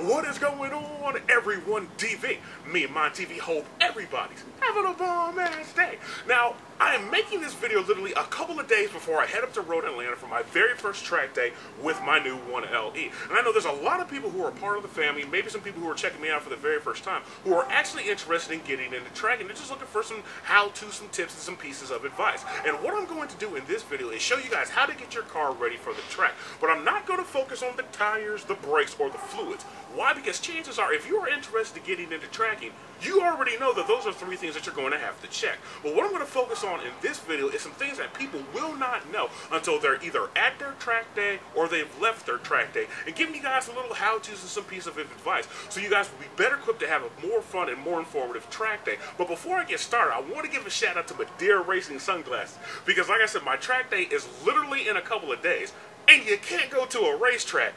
What is going on, everyone? DV, me and my TV, hope everybody's having a bomb-ass day. Now, I am making this video literally a couple of days before I head up to Road Atlanta for my very first track day with my new 1LE. And I know there's a lot of people who are part of the family, maybe some people who are checking me out for the very first time, who are actually interested in getting into tracking. They're just looking for some how-to, some tips, and some pieces of advice. And what I'm going to do in this video is show you guys how to get your car ready for the track. But I'm not going to focus on the tires, the brakes, or the fluids. Why? Because chances are, if you are interested in getting into tracking, you already know that those are three things that you're going to have to check. But what I'm going to focus on in this video is some things that people will not know until they're either at their track day or they've left their track day, and giving you guys a little how-tos and some piece of advice so you guys will be better equipped to have a more fun and more informative track day. But before I get started, I want to give a shout out to Madeira Racing Sunglasses, because like I said, my track day is literally in a couple of days, and you can't go to a racetrack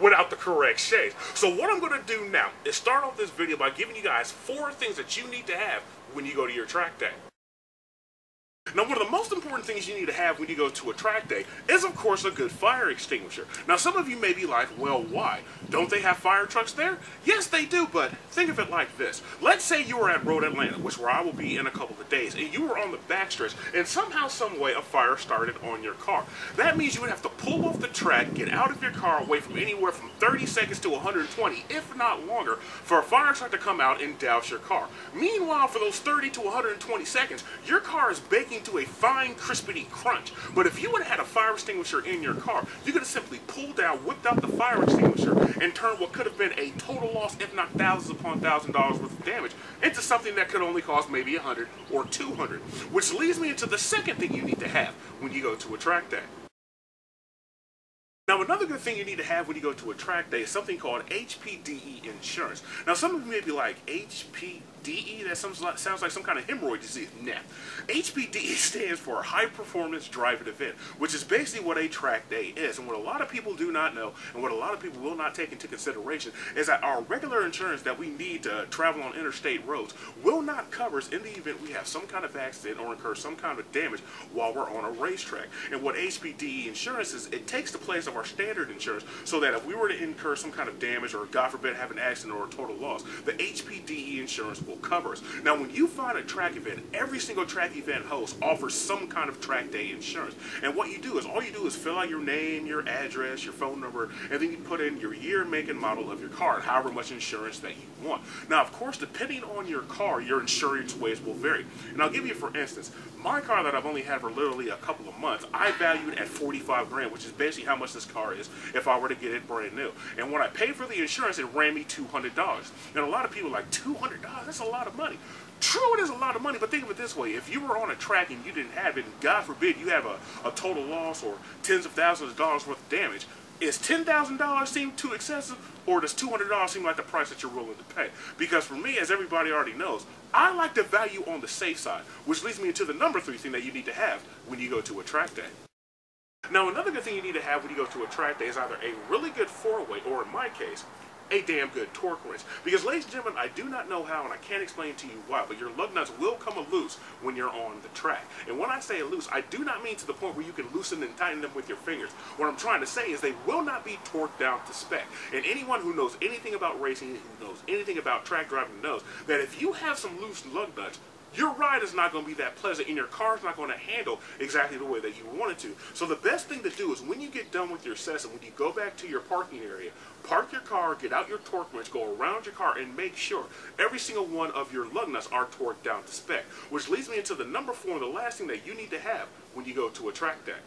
without the correct shades. So what I'm going to do now is start off this video by giving you guys 4 things that you need to have when you go to your track day. Now, one of the most important things you need to have when you go to a track day is, of course, a good fire extinguisher. Now, some of you may be like, well, why? Don't they have fire trucks there? Yes, they do, but think of it like this. Let's say you were at Road Atlanta, which where I will be in a couple of days, and you were on the backstretch, and somehow, some way, a fire started on your car. That means you would have to pull off the track, get out of your car away from anywhere from 30 seconds to 120, if not longer, for a fire truck to come out and douse your car. Meanwhile, for those 30 to 120 seconds, your car is baking to a fine crispity crunch. But if you would have had a fire extinguisher in your car, you could have simply pulled down, whipped out the fire extinguisher, and turned what could have been a total loss, if not thousands upon $1,000s worth of damage, into something that could only cost maybe $100 or $200. Which leads me into the second thing you need to have when you go to a track day. Now, another good thing you need to have when you go to a track day is something called HPDE insurance. Now, some of you may be like, HPDE? That sounds like some kind of hemorrhoid disease. Nah. HPDE stands for High Performance Driving Event, which is basically what a track day is. And what a lot of people do not know, and what a lot of people will not take into consideration, is that our regular insurance that we need to travel on interstate roads will not cover us in the event we have some kind of accident or incur some kind of damage while we're on a racetrack. And what HPDE insurance is, it takes the place of our standard insurance, so that if we were to incur some kind of damage or, God forbid, have an accident or a total loss, the HPDE insurance will cover us. Now, when you find a track event, every single track event host offers some kind of track day insurance. And what you do is, all you do is fill out your name, your address, your phone number, and then you put in your year, make, and model of your car, and however much insurance that you want. Now, of course, depending on your car, your insurance ways will vary. And I'll give you, for instance, my car that I've only had for literally a couple of months, I valued at 45 grand, which is basically how much this car is if I were to get it brand new. And when I paid for the insurance, it ran me $200. And a lot of people are like, $200? That's a lot of money. True, it is a lot of money, but think of it this way. If you were on a track and you didn't have it, and God forbid you have a total loss or tens of thousands of dollars worth of damage, is $10,000 seem too excessive, or does $200 seem like the price that you're willing to pay? Because for me, as everybody already knows, I like to value on the safe side, which leads me into the number 3 thing that you need to have when you go to a track day. Now, another good thing you need to have when you go to a track day is either a really good 4-way, or in my case, a damn good torque wrench. Because, ladies and gentlemen, I do not know how, and I can't explain to you why, but your lug nuts will come loose when you're on the track. And when I say loose, I do not mean to the point where you can loosen and tighten them with your fingers. What I'm trying to say is they will not be torqued down to spec. And anyone who knows anything about racing, who knows anything about track driving, knows that if you have some loose lug nuts, your ride is not going to be that pleasant, and your car's not going to handle exactly the way that you want it to. So the best thing to do is, when you get done with your session, when you go back to your parking area, park your car, get out your torque wrench, go around your car, and make sure every single one of your lug nuts are torqued down to spec. Which leads me into the number 4, the last thing that you need to have when you go to a track day.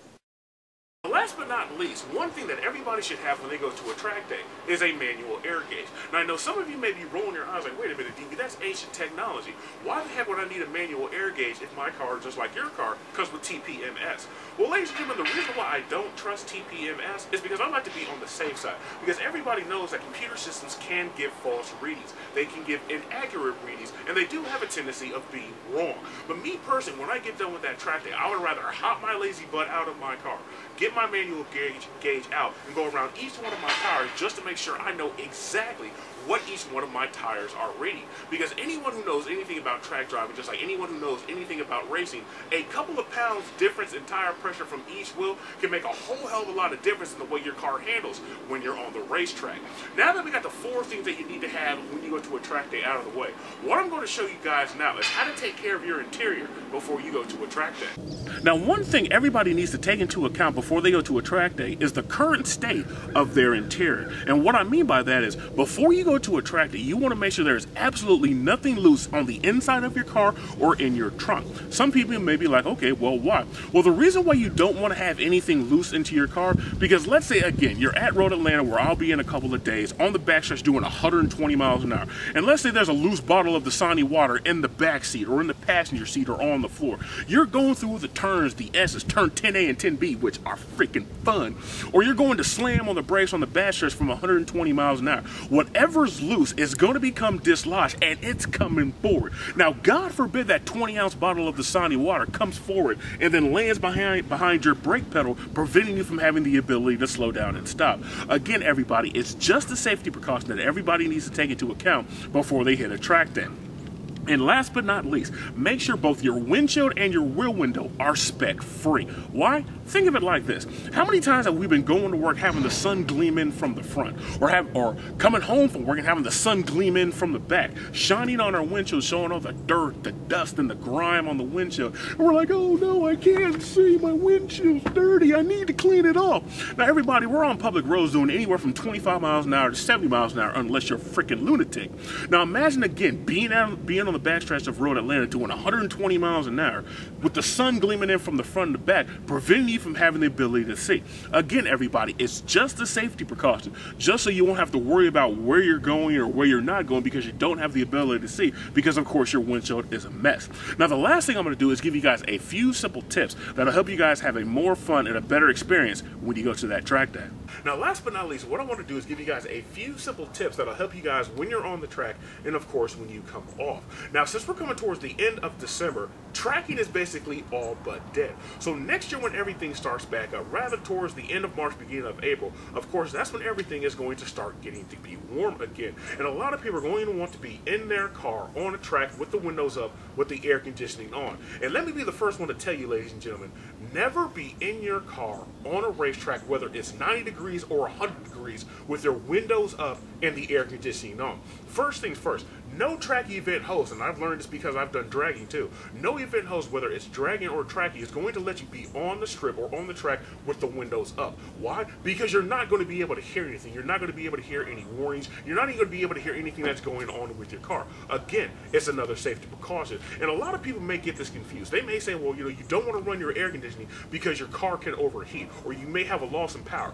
Last but not least, one thing that everybody should have when they go to a track day is a manual air gauge. Now, I know some of you may be rolling your eyes like, wait a minute, DB, that's ancient technology. Why the heck would I need a manual air gauge if my car, just like your car, comes with TPMS? Well, ladies and gentlemen, the reason why I don't trust TPMS is because I like to be on the safe side. Because everybody knows that computer systems can give false readings. They can give inaccurate readings, and they do have a tendency of being wrong. But me personally, when I get done with that track day, I would rather hop my lazy butt out of my car, get my manual gauge out, and go around each one of my tires just to make sure I know exactly what each one of my tires are rating. Because anyone who knows anything about track driving, just like anyone who knows anything about racing, a couple of pounds difference in tire pressure from each wheel can make a whole hell of a lot of difference in the way your car handles when you're on the racetrack. Now that we got the 4 things that you need to have when you go to a track day out of the way, what I'm going to show you guys now is how to take care of your interior before you go to a track day. Now, one thing everybody needs to take into account before they go to a track day is the current state of their interior. And what I mean by that is, before you go to a track day, you want to make sure there's absolutely nothing loose on the inside of your car or in your trunk. Some people may be like, okay, well, why? Well, the reason why you don't want to have anything loose into your car, because let's say, again, you're at Road Atlanta, where I'll be in a couple of days, on the backstretch doing 120 miles an hour. And let's say there's a loose bottle of Dasani water in the back seat or in the passenger seat or on the floor. You're going through the turns, the S's, turn 10A and 10B, which are freaking fun. Or you're going to slam on the brakes on the backstretch from 120 miles an hour. Whatever's loose is going to become dislodged, and it's coming forward. Now, God forbid that 20-ounce bottle of Dasani water comes forward and then lands behind your brake pedal, preventing you from having the ability to slow down and stop. Again, everybody, it's just a safety precaution that everybody needs to take into account before they hit a track day. And last but not least, make sure both your windshield and your rear window are spec free. Why? Think of it like this. How many times have we been going to work having the sun gleam in from the front, or coming home from work and having the sun gleam in from the back, shining on our windshield, showing all the dirt, the dust, and the grime on the windshield. And we're like, oh no, I can't see, my windshield's dirty, I need to clean it off. Now everybody, we're on public roads doing anywhere from 25 miles an hour to 70 miles an hour, unless you're a freaking lunatic. Now imagine again, being on the backstretch of Road Atlanta doing 120 miles an hour with the sun gleaming in from the front and the back, preventing you from having the ability to see. Again, everybody, it's just a safety precaution, just so you won't have to worry about where you're going or where you're not going because you don't have the ability to see, because of course your windshield is a mess. Now the last thing I'm going to do is give you guys a few simple tips that'll help you guys have a more fun and a better experience when you go to that track day. Now last but not least, what I want to do is give you guys a few simple tips that'll help you guys when you're on the track and of course when you come off. Now, since we're coming towards the end of December, tracking is basically all but dead. So next year when everything starts back up, rather towards the end of March, beginning of April, of course, that's when everything is going to start getting to be warm again. And a lot of people are going to want to be in their car on a track with the windows up, with the air conditioning on. And let me be the first one to tell you, ladies and gentlemen, never be in your car on a racetrack, whether it's 90 degrees or 100 degrees, with your windows up and the air conditioning on. First things first, no track event host, and I've learned this because I've done dragging too, no event host, whether it's dragging or tracking, is going to let you be on the strip or on the track with the windows up. Why? Because you're not going to be able to hear anything. You're not going to be able to hear any warnings. You're not even going to be able to hear anything that's going on with your car. Again, it's another safety precaution. And a lot of people may get this confused. They may say, well, you don't want to run your air conditioning because your car can overheat, or you may have a loss in power.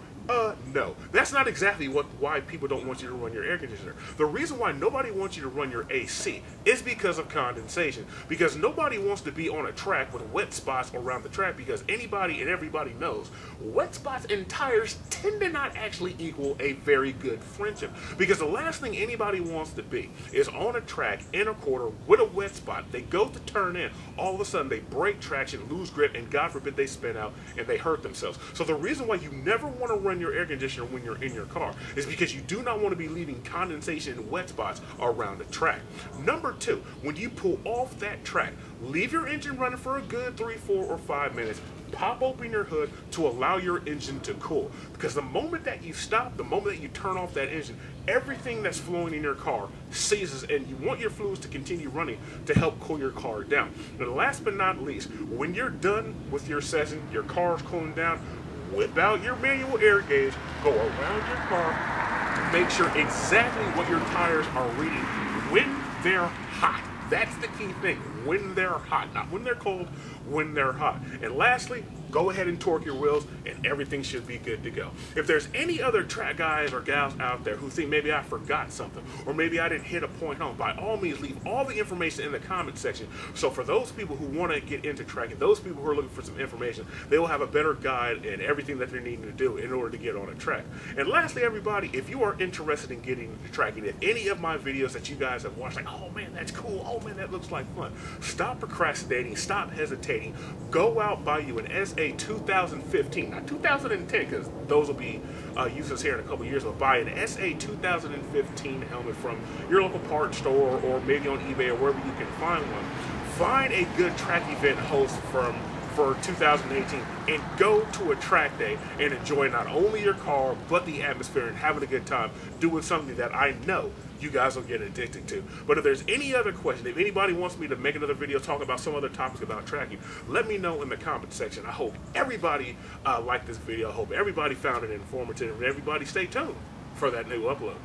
No. That's not exactly why people don't want you to run your air conditioner. The reason why nobody wants you to run your AC is because of condensation. Because nobody wants to be on a track with wet spots around the track, because anybody and everybody knows wet spots in tires tend to not actually equal a very good friendship. Because the last thing anybody wants to be is on a track in a quarter with a wet spot. They go to turn in, all of a sudden they break traction, lose grip, and God forbid they spin out and they hurt themselves. So the reason why you never want to run your air conditioner when you're in your car is because you do not want to be leaving condensation and wet spots around the track. Number two, when you pull off that track, leave your engine running for a good 3, 4, or 5 minutes. Pop open your hood to allow your engine to cool. Because the moment that you stop, the moment that you turn off that engine, everything that's flowing in your car ceases, and you want your fluids to continue running to help cool your car down. And last but not least, when you're done with your session, your car's cooling down, whip out your manual air gauge, go around your car, make sure exactly what your tires are reading when they're hot. That's the key thing, when they're hot, not when they're cold, when they're hot. And lastly, go ahead and torque your wheels and everything should be good to go. If there's any other track guys or gals out there who think maybe I forgot something, or maybe I didn't hit a point home, by all means leave all the information in the comment section. So for those people who want to get into tracking, those people who are looking for some information, they will have a better guide and everything that they're needing to do in order to get on a track. And lastly, everybody, if you are interested in getting into tracking, if any of my videos that you guys have watched, like, oh man, that's cool, oh man, that looks like fun, Stop procrastinating. Stop hesitating. Go out, buy you an SA 2015, not 2010, because those will be useless here in a couple years, but buy an SA 2015 helmet from your local parts store or maybe on eBay or wherever you can find one. Find a good track event host for 2018 and go to a track day and enjoy not only your car but the atmosphere and having a good time doing something that I know you guys will get addicted to. But if there's any other question, if anybody wants me to make another video talking about some other topics about tracking, let me know in the comment section. I hope everybody liked this video. I hope everybody found it informative, and everybody stay tuned for that new upload.